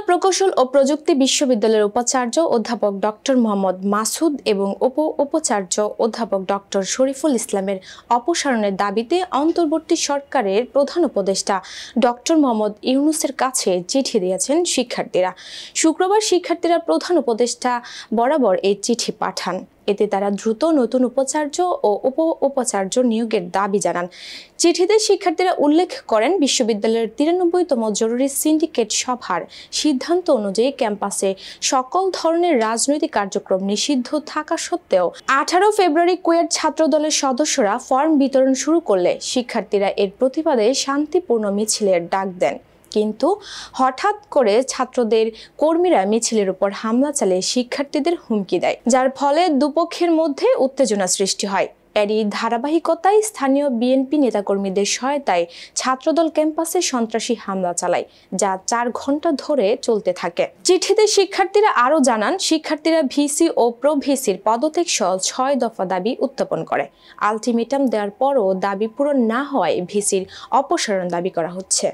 প্রকৌশল ও প্রযুক্তি বিশ্ববিদ্যালয়ের উপাচার্য অধ্যাপক ডক্টর মোহাম্মদ মাসুদ এবং উপাচার্য অধ্যাপক ডক্টর শরীফুল ইসলামের অপসারণের দাবিতে অন্তর্বর্তী সরকারের প্রধান উপদেষ্টা ডক্টর মোহাম্মদ ইউনূসের কাছে চিঠি দিয়েছেন শিক্ষার্থীরা। শুক্রবার শিক্ষার্থীরা প্রধান উপদেষ্টা বরাবর এই চিঠি পাঠান। এতে তারা দ্রুত নতুন উপাচার্য ও উপাচার্য নিয়োগের দাবি জানান। চিঠিতে শিক্ষার্থীরা উল্লেখ করেন, বিশ্ববিদ্যালয়ের 93তম জরুরি সিন্ডিকেট সভার সিদ্ধান্ত অনুযায়ী ক্যাম্পাসে সকল ধরনের রাজনৈতিক কার্যক্রম নিষিদ্ধ থাকা সত্ত্বেও 18 ফেব্রুয়ারি কুয়েট ছাত্রদলের সদস্যরা ফর্ম বিতরণ শুরু করলে শিক্ষার্থীরা এর প্রতিবাদে শান্তিপূর্ণ মিছিলের ডাক দেন। কিন্তু হঠাৎ করে ছাত্রদের কর্মীরা মিছিলের উপর হামলা চালিয়ে শিক্ষার্থীদের হুমকি দেয়, যার ফলে দুপক্ষের মধ্যে উত্তেজনা সৃষ্টি হয়। এরই ধারাবাহিকতায় স্থানীয় বিএনপি নেতাকর্মীদের সহায়তায় ছাত্রদল ক্যাম্পাসে সন্ত্রাসী হামলা চালায়, যা 4 ঘন্টা ধরে চলতে থাকে। চিঠিতে শিক্ষার্থীরা আরও জানান, শিক্ষার্থীরা ভিসি ও প্রো ভিসির পদত্যাগ সহ 6 দফা দাবি উত্থাপন করে। আলটিমেটাম দেওয়ার পরও দাবি পূরণ না হওয়ায় ভিসির অপসারণ দাবি করা হচ্ছে।